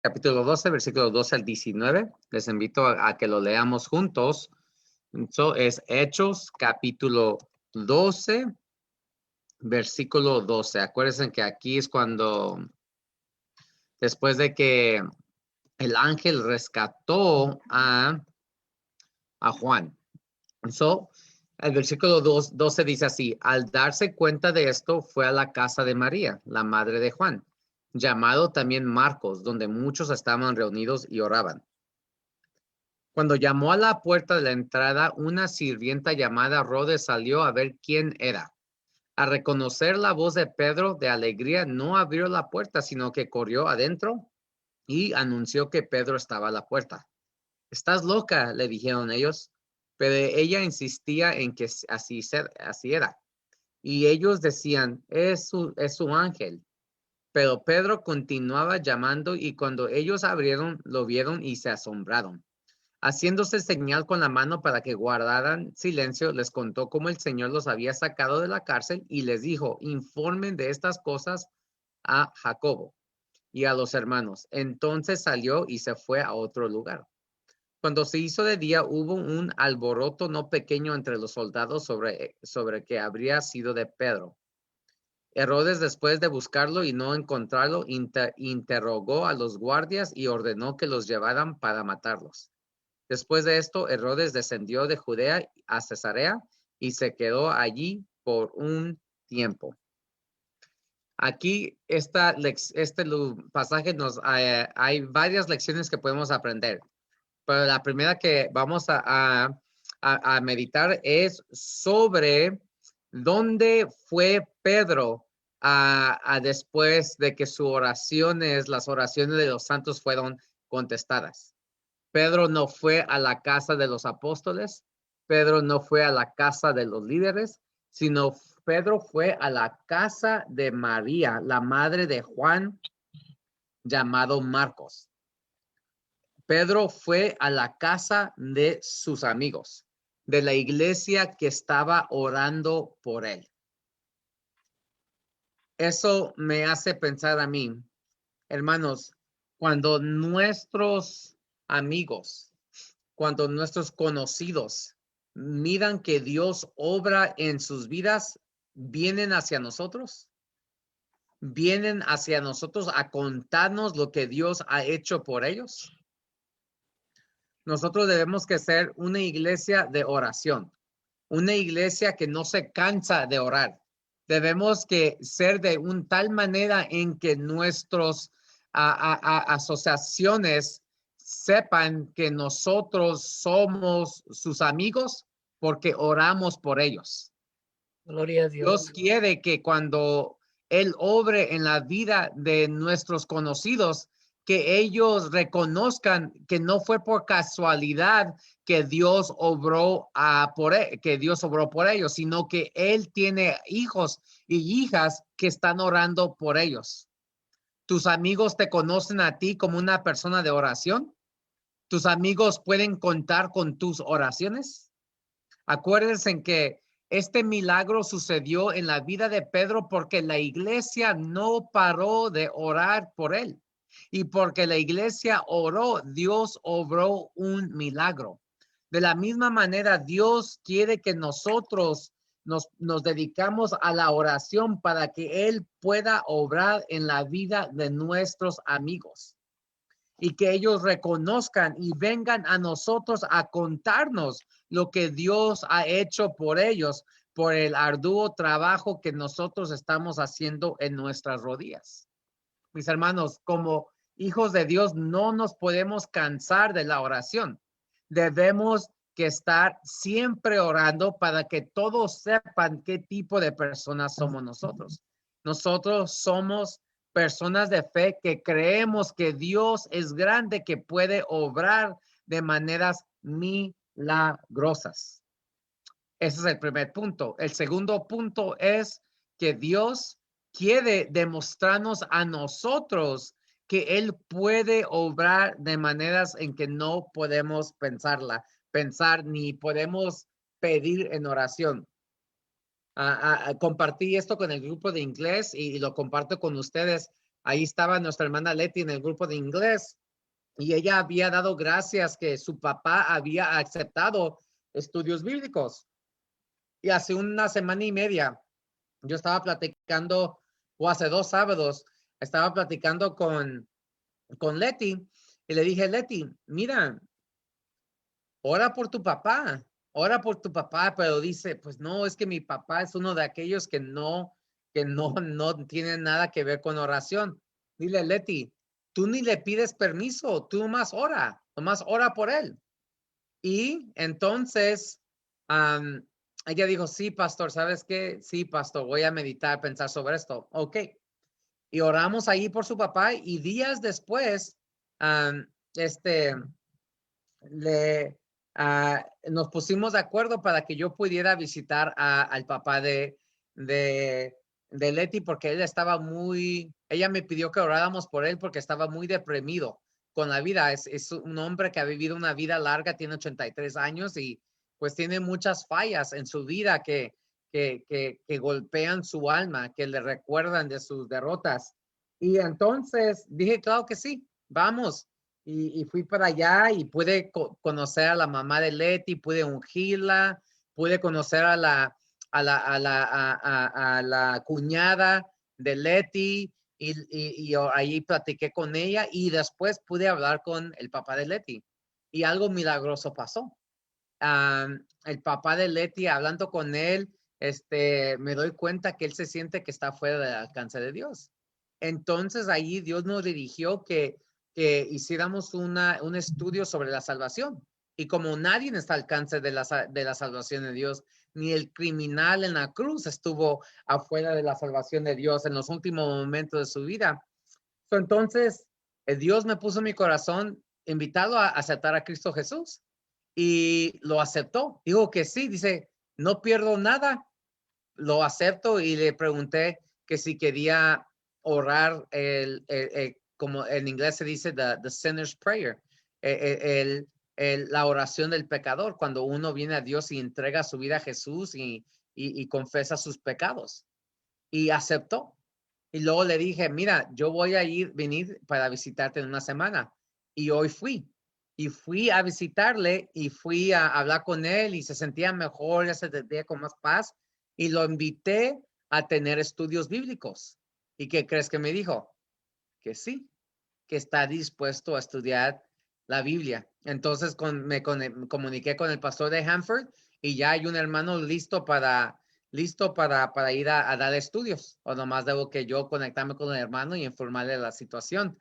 capítulo 12, versículo 12 al 19. Les invito a que lo leamos juntos. Eso es Hechos, capítulo 12, versículo 12. Acuérdense que aquí es cuando, después de que el ángel rescató a Juan. So, el versículo 12 dice así: al darse cuenta de esto, fue a la casa de María, la madre de Juan, llamado también Marcos, donde muchos estaban reunidos y oraban. Cuando llamó a la puerta de la entrada, una sirvienta llamada Rode salió a ver quién era. Al reconocer la voz de Pedro, de alegría, no abrió la puerta, sino que corrió adentro y anunció que Pedro estaba a la puerta. Estás loca, le dijeron ellos, pero ella insistía en que así era. Y ellos decían, es su ángel. Pero Pedro continuaba llamando y cuando ellos abrieron, lo vieron y se asombraron. Haciéndose señal con la mano para que guardaran silencio, les contó cómo el Señor los había sacado de la cárcel y les dijo, informen de estas cosas a Jacobo y a los hermanos. Entonces salió y se fue a otro lugar. Cuando se hizo de día, hubo un alboroto no pequeño entre los soldados sobre que habría sido de Pedro. Herodes, después de buscarlo y no encontrarlo, interrogó a los guardias y ordenó que los llevaran para matarlos. Después de esto, Herodes descendió de Judea a Cesarea y se quedó allí por un tiempo. Aquí, este pasaje hay varias lecciones que podemos aprender. Pero la primera que vamos a meditar es sobre dónde fue Pedro después de que las oraciones de los santos fueron contestadas. Pedro no fue a la casa de los apóstoles, Pedro no fue a la casa de los líderes, sino Pedro fue a la casa de María, la madre de Juan, llamado Marcos. Pedro fue a la casa de sus amigos, de la iglesia que estaba orando por él. Eso me hace pensar a mí, hermanos, cuando nuestros amigos, cuando nuestros conocidos miran que Dios obra en sus vidas, vienen hacia nosotros a contarnos lo que Dios ha hecho por ellos. Nosotros debemos que ser una iglesia de oración, una iglesia que no se cansa de orar. Debemos que ser de tal manera en que nuestras asociaciones sepan que nosotros somos sus amigos porque oramos por ellos. Gloria a Dios. Dios quiere que cuando Él obre en la vida de nuestros conocidos, que ellos reconozcan que no fue por casualidad que Dios obró por ellos, sino que Él tiene hijos y hijas que están orando por ellos. ¿Tus amigos te conocen a ti como una persona de oración? ¿Tus amigos pueden contar con tus oraciones? Acuérdense que este milagro sucedió en la vida de Pedro porque la iglesia no paró de orar por él. Y porque la iglesia oró, Dios obró un milagro. De la misma manera, Dios quiere que nosotros nos dedicamos a la oración para que Él pueda obrar en la vida de nuestros amigos. Y que ellos reconozcan y vengan a nosotros a contarnos lo que Dios ha hecho por ellos, por el arduo trabajo que nosotros estamos haciendo en nuestras rodillas. Mis hermanos, como hijos de Dios, no nos podemos cansar de la oración. Debemos que estar siempre orando para que todos sepan qué tipo de personas somos nosotros. Nosotros somos personas de fe que creemos que Dios es grande, que puede obrar de maneras milagrosas. Ese es el primer punto. El segundo punto es que Dios quiere demostrarnos a nosotros que Él puede obrar de maneras en que no podemos pensar ni podemos pedir en oración. Compartí esto con el grupo de inglés y lo comparto con ustedes. ahí estaba nuestra hermana Leti en el grupo de inglés y ella había dado gracias que su papá había aceptado estudios bíblicos. Y hace una semana y media, yo estaba platicando, o hace 2 sábados, estaba platicando con Leti y le dije, Leti, mira, ora por tu papá, pero dice, pues no, es que mi papá es uno de aquellos que no tiene nada que ver con oración. Dile, Leti, tú ni le pides permiso, tú nomás ora por él. Y entonces, ella dijo, sí, pastor, ¿sabes qué? Sí, pastor, voy a meditar, pensar sobre esto. Ok. Y oramos ahí por su papá y días después, este, nos pusimos de acuerdo para que yo pudiera visitar al papá de Leti porque ella me pidió que oráramos por él porque estaba muy deprimido con la vida. Es un hombre que ha vivido una vida larga, tiene 83 años y pues tiene muchas fallas en su vida que golpean su alma, que le recuerdan de sus derrotas. Y entonces dije, claro que sí, vamos. Y fui para allá y pude conocer a la mamá de Leti, pude ungirla, pude conocer a la cuñada de Leti y ahí platiqué con ella y después pude hablar con el papá de Leti y algo milagroso pasó. El papá de Leti, hablando con él, me doy cuenta que él se siente que está fuera del alcance de Dios. Entonces ahí Dios nos dirigió que hiciéramos un estudio sobre la salvación. Y como nadie está al alcance de la salvación de Dios, ni el criminal en la cruz estuvo afuera de la salvación de Dios en los últimos momentos de su vida. Entonces, Dios me puso en mi corazón invitado a aceptar a Cristo Jesús y lo aceptó. Dijo que sí, dice, no pierdo nada, lo acepto y le pregunté que si quería orar como en inglés se dice, the sinner's prayer, la oración del pecador, cuando uno viene a Dios y entrega su vida a Jesús y confesa sus pecados. Y aceptó. Y luego le dije, mira, yo voy a venir para visitarte en una semana. Y hoy fui. Y fui a visitarle y fui a hablar con él y se sentía mejor, ya se sentía con más paz. Y lo invité a tener estudios bíblicos. ¿Y qué crees que me dijo? Que sí, que está dispuesto a estudiar la Biblia. Entonces me comuniqué con el pastor de Hanford y ya hay un hermano listo para ir a dar estudios. O nomás debo que yo conectarme con el hermano y informarle de la situación.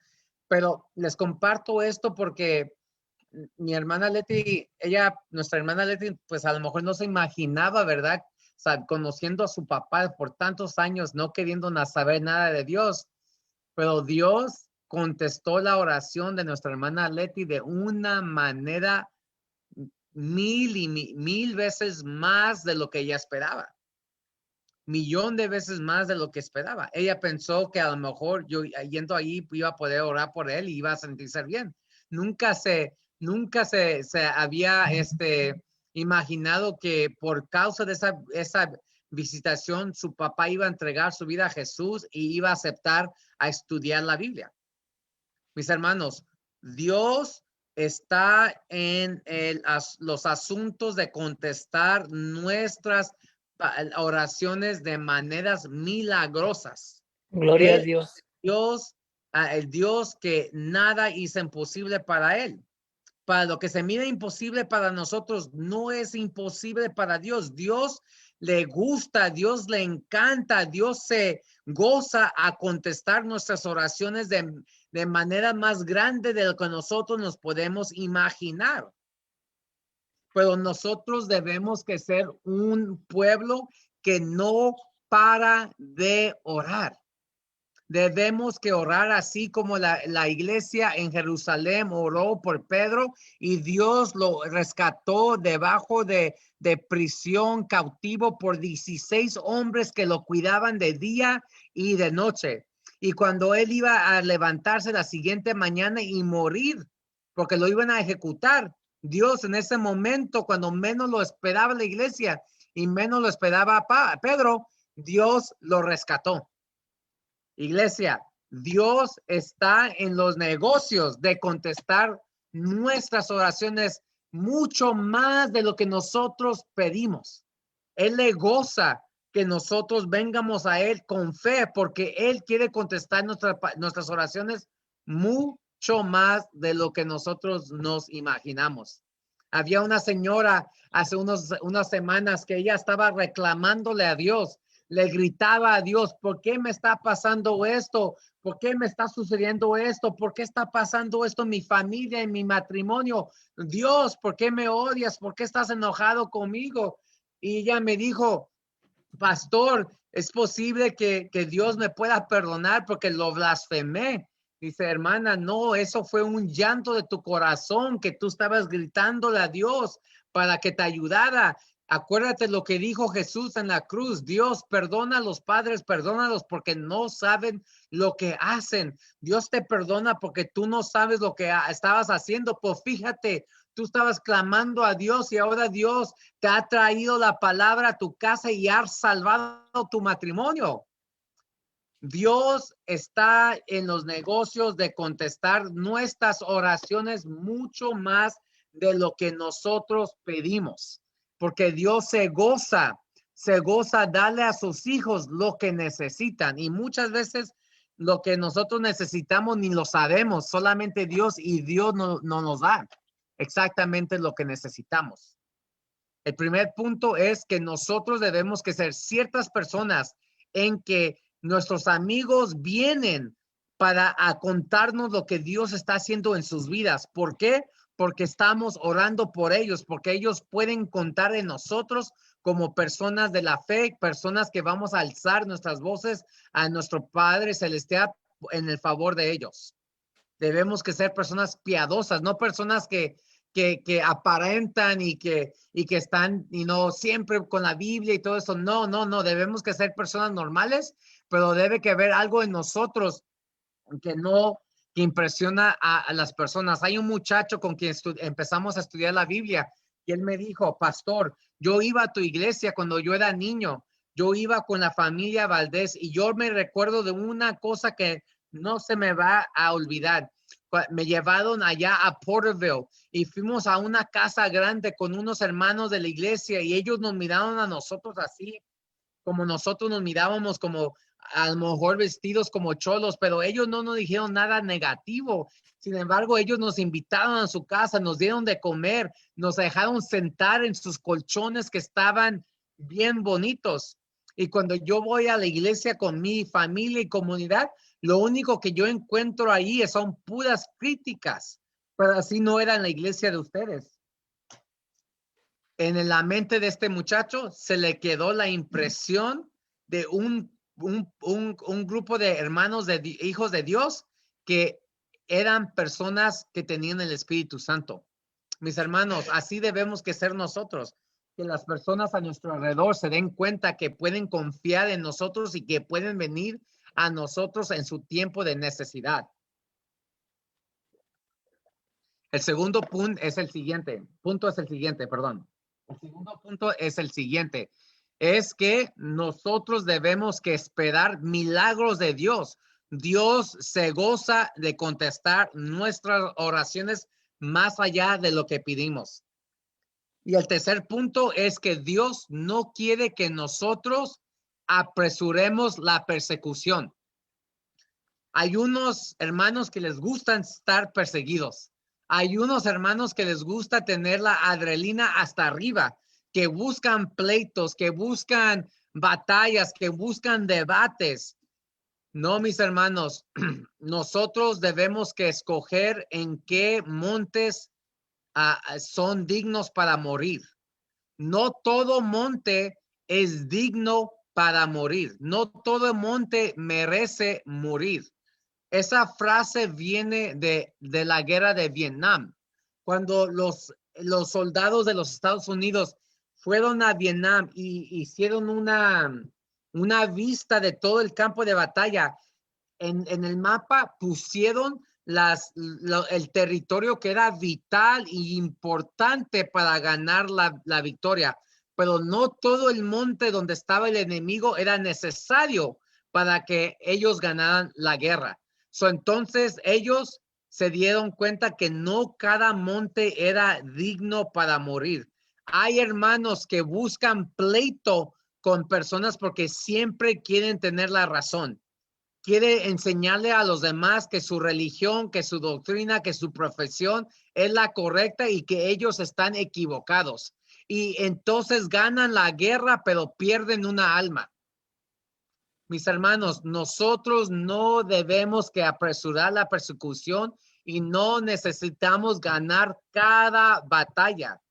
Pero les comparto esto porque mi hermana Leti, nuestra hermana Leti, pues a lo mejor no se imaginaba, ¿verdad? O sea, conociendo a su papá por tantos años, no queriendo saber nada de Dios, pero Dios contestó la oración de nuestra hermana Leti de una manera mil veces más de lo que ella esperaba. Millón de veces más de lo que esperaba. Ella pensó que a lo mejor yo yendo allí iba a poder orar por él y iba a sentirse bien. Nunca se había imaginado que por causa de esa visitación su papá iba a entregar su vida a Jesús y iba a aceptar a estudiar la Biblia. Mis hermanos, Dios está en los asuntos de contestar nuestras oraciones de maneras milagrosas. Gloria a Dios. El Dios que nada hizo imposible para él. Para lo que se mira imposible para nosotros, no es imposible para Dios. Dios le gusta, Dios le encanta, Dios se goza a contestar nuestras oraciones de manera más grande de lo que nosotros nos podemos imaginar. Pero nosotros debemos que ser un pueblo que no para de orar. Debemos que orar así como la iglesia en Jerusalén oró por Pedro y Dios lo rescató debajo de prisión, cautivo por 16 hombres que lo cuidaban de día y de noche. Y cuando él iba a levantarse la siguiente mañana y morir, porque lo iban a ejecutar, Dios en ese momento, cuando menos lo esperaba la iglesia y menos lo esperaba Pedro, Dios lo rescató. Iglesia, Dios está en los negocios de contestar nuestras oraciones mucho más de lo que nosotros pedimos. Él le goza que nosotros vengamos a Él con fe, porque Él quiere contestar nuestras oraciones mucho más de lo que nosotros nos imaginamos. Había una señora hace unas semanas que ella estaba reclamándole a Dios, le gritaba a Dios, ¿por qué me está pasando esto? ¿Por qué me está sucediendo esto? ¿Por qué está pasando esto en mi familia, en mi matrimonio? Dios, ¿por qué me odias? ¿Por qué estás enojado conmigo? Y ella me dijo, pastor, es posible que Dios me pueda perdonar porque lo blasfemé. Dice, hermana, no, eso fue un llanto de tu corazón que tú estabas gritándole a Dios para que te ayudara. Acuérdate lo que dijo Jesús en la cruz. Dios, perdona a los padres, perdónalos porque no saben lo que hacen. Dios te perdona porque tú no sabes lo que estabas haciendo. Pues fíjate, tú estabas clamando a Dios y ahora Dios te ha traído la palabra a tu casa y ha salvado tu matrimonio. Dios está en los negocios de contestar nuestras oraciones mucho más de lo que nosotros pedimos, porque Dios se goza darle a sus hijos lo que necesitan y muchas veces lo que nosotros necesitamos ni lo sabemos, solamente Dios y Dios no nos da exactamente lo que necesitamos. El primer punto es que nosotros debemos que ser ciertas personas en que nuestros amigos vienen para contarnos lo que Dios está haciendo en sus vidas. ¿Por qué? Porque estamos orando por ellos, porque ellos pueden contar de nosotros como personas de la fe, personas que vamos a alzar nuestras voces a nuestro Padre Celestial en el favor de ellos. Debemos que ser personas piadosas, no personas que aparentan y que están y no siempre con la Biblia y todo eso. No, debemos que ser personas normales, pero debe que haber algo en nosotros que impresiona a las personas. Hay un muchacho con quien empezamos a estudiar la Biblia y él me dijo, pastor, yo iba a tu iglesia cuando yo era niño, yo iba con la familia Valdés y yo me recuerdo de una cosa que no se me va a olvidar. Me llevaron allá a Porterville y fuimos a una casa grande con unos hermanos de la iglesia y ellos nos miraron a nosotros así, como nosotros nos mirábamos como a lo mejor vestidos como cholos, pero ellos no nos dijeron nada negativo. Sin embargo, ellos nos invitaron a su casa, nos dieron de comer, nos dejaron sentar en sus colchones que estaban bien bonitos. Y cuando yo voy a la iglesia con mi familia y comunidad, lo único que yo encuentro ahí son puras críticas, pero así no era en la iglesia de ustedes. En la mente de este muchacho se le quedó la impresión de un grupo de hermanos, hijos de Dios, que eran personas que tenían el Espíritu Santo. Mis hermanos, así debemos que ser nosotros, que las personas a nuestro alrededor se den cuenta que pueden confiar en nosotros y que pueden venir a nosotros en su tiempo de necesidad. El segundo punto es el siguiente, perdón. El segundo punto es el siguiente, es que nosotros debemos que esperar milagros de Dios. Dios se goza de contestar nuestras oraciones más allá de lo que pedimos. Y el tercer punto es que Dios no quiere que nosotros apresuremos la persecución. Hay unos hermanos que les gustan estar perseguidos. Hay unos hermanos que les gusta tener la adrenalina hasta arriba, que buscan pleitos, que buscan batallas, que buscan debates. No, mis hermanos, nosotros debemos que escoger en qué montes son dignos para morir. No todo monte es digno para morir. No todo monte merece morir. Esa frase viene de la guerra de Vietnam. Cuando los soldados de los Estados Unidos fueron a Vietnam y hicieron una vista de todo el campo de batalla, en el mapa pusieron el territorio que era vital y importante para ganar la victoria, pero no todo el monte donde estaba el enemigo era necesario para que ellos ganaran la guerra. Entonces ellos se dieron cuenta que no cada monte era digno para morir. Hay hermanos que buscan pleito con personas porque siempre quieren tener la razón. Quiere enseñarle a los demás que su religión, que su doctrina, que su profesión es la correcta y que ellos están equivocados. Y entonces ganan la guerra, pero pierden una alma. Mis hermanos, nosotros no debemos que apresurar la persecución y no necesitamos ganar cada batalla.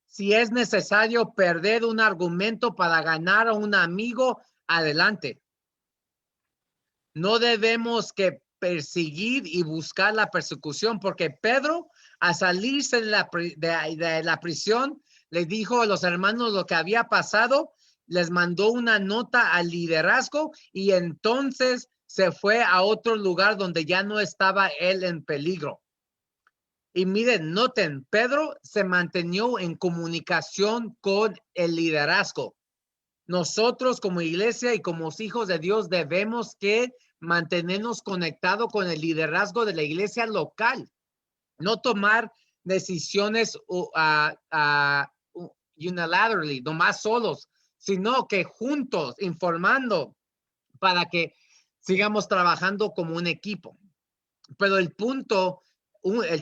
Si es necesario perder un argumento para ganar a un amigo, adelante. No debemos que perseguir y buscar la persecución, porque Pedro, al salirse de la prisión, le dijo a los hermanos lo que había pasado, les mandó una nota al liderazgo y entonces se fue a otro lugar donde ya no estaba él en peligro. Y miren, noten, Pedro se mantenió en comunicación con el liderazgo. Nosotros como iglesia y como hijos de Dios debemos que mantenernos conectados con el liderazgo de la iglesia local, no tomar decisiones unilaterally, nomás solos, sino que juntos, informando para que sigamos trabajando como un equipo. Pero el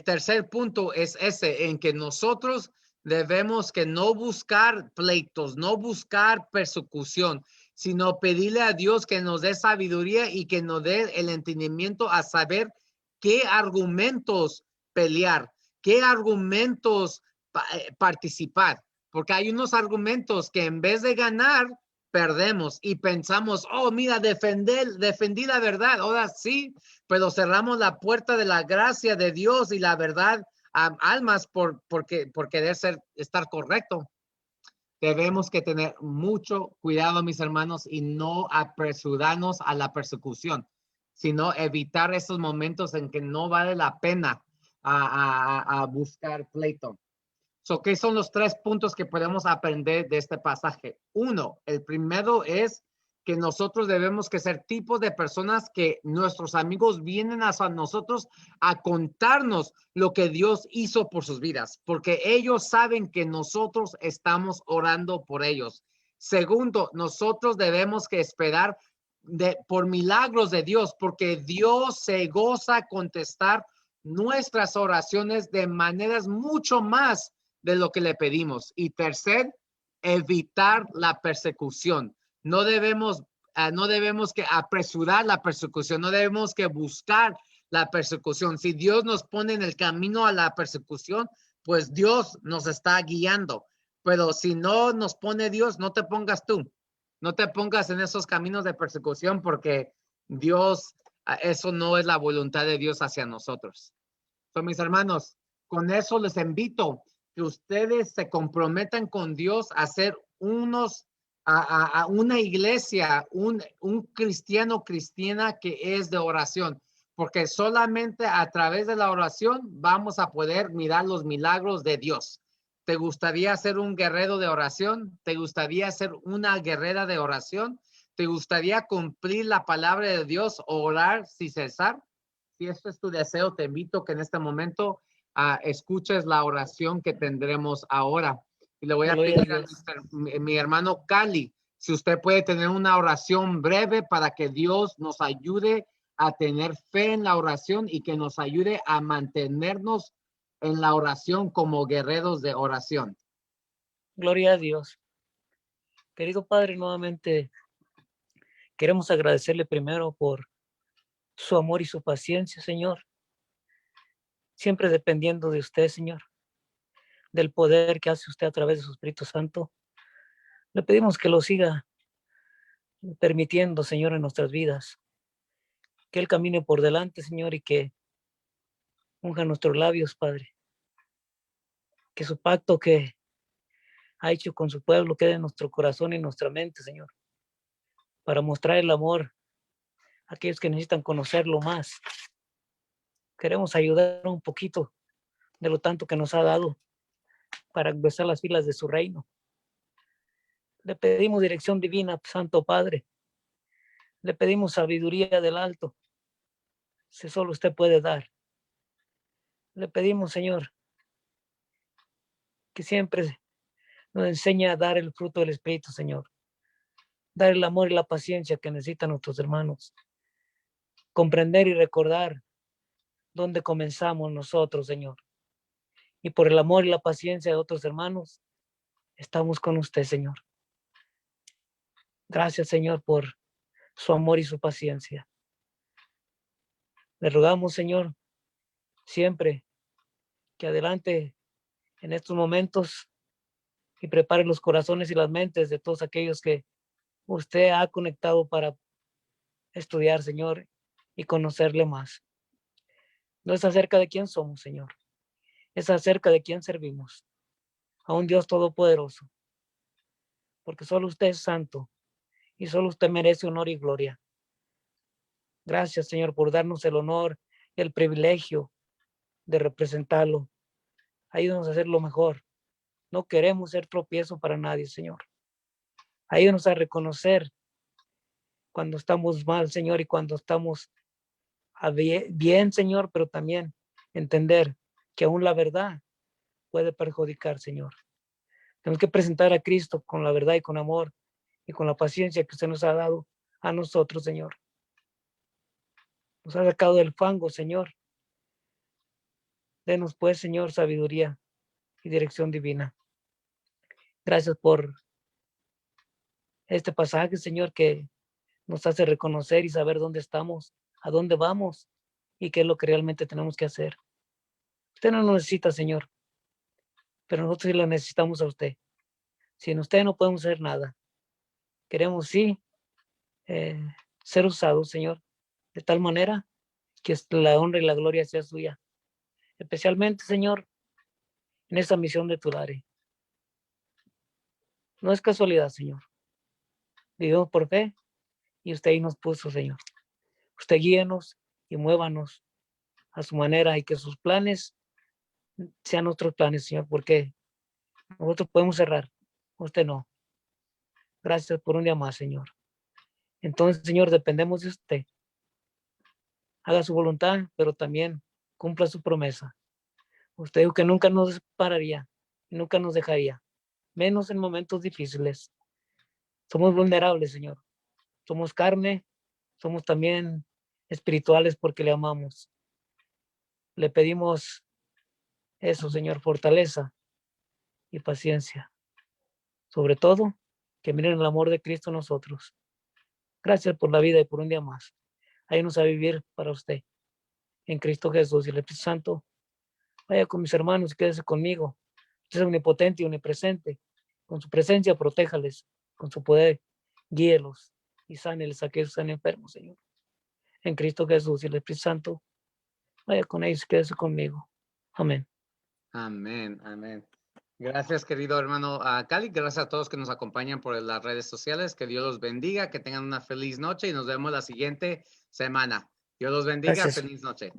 tercer punto es ese, en que nosotros debemos que no buscar pleitos, no buscar persecución, sino pedirle a Dios que nos dé sabiduría y que nos dé el entendimiento a saber qué argumentos pelear, qué argumentos participar, porque hay unos argumentos que en vez de ganar, perdemos y pensamos, oh, mira, defendí la verdad, ahora sí, pero cerramos la puerta de la gracia de Dios y la verdad a almas por querer estar correcto. Debemos que tener mucho cuidado, mis hermanos, y no apresurarnos a la persecución, sino evitar esos momentos en que no vale la pena a buscar pleito. ¿Qué son los 3 puntos que podemos aprender de este pasaje? Uno, el primero es que nosotros debemos que ser tipos de personas que nuestros amigos vienen hacia nosotros a contarnos lo que Dios hizo por sus vidas, porque ellos saben que nosotros estamos orando por ellos. Segundo, nosotros debemos que esperar por milagros de Dios, porque Dios se goza contestar nuestras oraciones de maneras mucho más de lo que le pedimos. Y tercer, evitar la persecución. No debemos que apresurar la persecución, no debemos que buscar la persecución. Si Dios nos pone en el camino a la persecución, pues Dios nos está guiando. Pero si no nos pone Dios, no te pongas tú. No te pongas en esos caminos de persecución porque Dios, eso no es la voluntad de Dios hacia nosotros. Mis hermanos, con eso les invito que ustedes se comprometan con Dios a ser a una iglesia, un cristiana que es de oración, porque solamente a través de la oración vamos a poder mirar los milagros de Dios. ¿Te gustaría ser un guerrero de oración? ¿Te gustaría ser una guerrera de oración? ¿Te gustaría cumplir la palabra de Dios, orar sin cesar? Si esto es tu deseo, te invito que en este momento escuches la oración que tendremos ahora. Y le voy a pedir a mi hermano Cali, si usted puede tener una oración breve para que Dios nos ayude a tener fe en la oración y que nos ayude a mantenernos en la oración como guerreros de oración. Gloria a Dios. Querido Padre, nuevamente queremos agradecerle primero por su amor y su paciencia, Señor. Siempre dependiendo de usted, Señor, del poder que hace usted a través de su Espíritu Santo. Le pedimos que lo siga permitiendo, Señor, en nuestras vidas. Que Él camine por delante, Señor, y que unja nuestros labios, Padre. Que su pacto que ha hecho con su pueblo quede en nuestro corazón y en nuestra mente, Señor, para mostrar el amor a aquellos que necesitan conocerlo más. Queremos ayudar un poquito de lo tanto que nos ha dado para besar las filas de su reino. Le pedimos dirección divina, Santo Padre. Le pedimos sabiduría del alto, si solo usted puede dar. Le pedimos, Señor, que siempre nos enseñe a dar el fruto del Espíritu, Señor. Dar el amor y la paciencia que necesitan nuestros hermanos. Comprender y recordar dónde comenzamos nosotros, Señor. Y por el amor y la paciencia de otros hermanos, estamos con usted, Señor. Gracias, Señor, por su amor y su paciencia. Le rogamos, Señor, siempre que adelante en estos momentos y prepare los corazones y las mentes de todos aquellos que usted ha conectado para estudiar, Señor, y conocerle más. No es acerca de quién somos, Señor. Es acerca de quién servimos. A un Dios todopoderoso. Porque solo usted es santo y solo usted merece honor y gloria. Gracias, Señor, por darnos el honor y el privilegio de representarlo. Ayúdanos a hacer lo mejor. No queremos ser tropiezo para nadie, Señor. Ayúdanos a reconocer cuando estamos mal, Señor, y cuando estamos bien, Señor, pero también entender que aún la verdad puede perjudicar, Señor. Tenemos que presentar a Cristo con la verdad y con amor y con la paciencia que usted nos ha dado a nosotros, Señor. Nos ha sacado del fango, Señor. Denos pues, Señor, sabiduría y dirección divina. Gracias por este pasaje, Señor, que nos hace reconocer y saber dónde estamos, a dónde vamos y qué es lo que realmente tenemos que hacer. Usted no nos necesita, Señor, pero nosotros sí lo necesitamos a usted. Sin usted no podemos hacer nada. Queremos, sí, ser usados, Señor, de tal manera que la honra y la gloria sea suya. Especialmente, Señor, en esta misión de Tulare. No es casualidad, Señor. Vivimos por fe y usted ahí nos puso, Señor. Usted guíenos y muévanos a su manera y que sus planes sean nuestros planes, Señor, porque nosotros podemos cerrar, usted no. Gracias por un día más, Señor. Entonces, Señor, dependemos de usted. Haga su voluntad, pero también cumpla su promesa. Usted dijo que nunca nos pararía, nunca nos dejaría, menos en momentos difíciles. Somos vulnerables, Señor. Somos carne, somos también espirituales porque le amamos. Le pedimos eso, Señor, fortaleza y paciencia. Sobre todo, que miren el amor de Cristo en nosotros. Gracias por la vida y por un día más. Ayúdanos a vivir para usted. En Cristo Jesús y el Espíritu Santo. Vaya con mis hermanos y quédese conmigo. Usted es omnipotente y omnipresente. Con su presencia, protéjales. Con su poder, guíelos y sáneles a aquellos que están enfermos, Señor. En Cristo Jesús y el Espíritu Santo. Vaya con ellos y quédese conmigo. Amén. Amén, amén. Gracias, querido hermano Cali. Gracias a todos que nos acompañan por las redes sociales. Que Dios los bendiga, que tengan una feliz noche y nos vemos la siguiente semana. Dios los bendiga. Gracias. Feliz noche.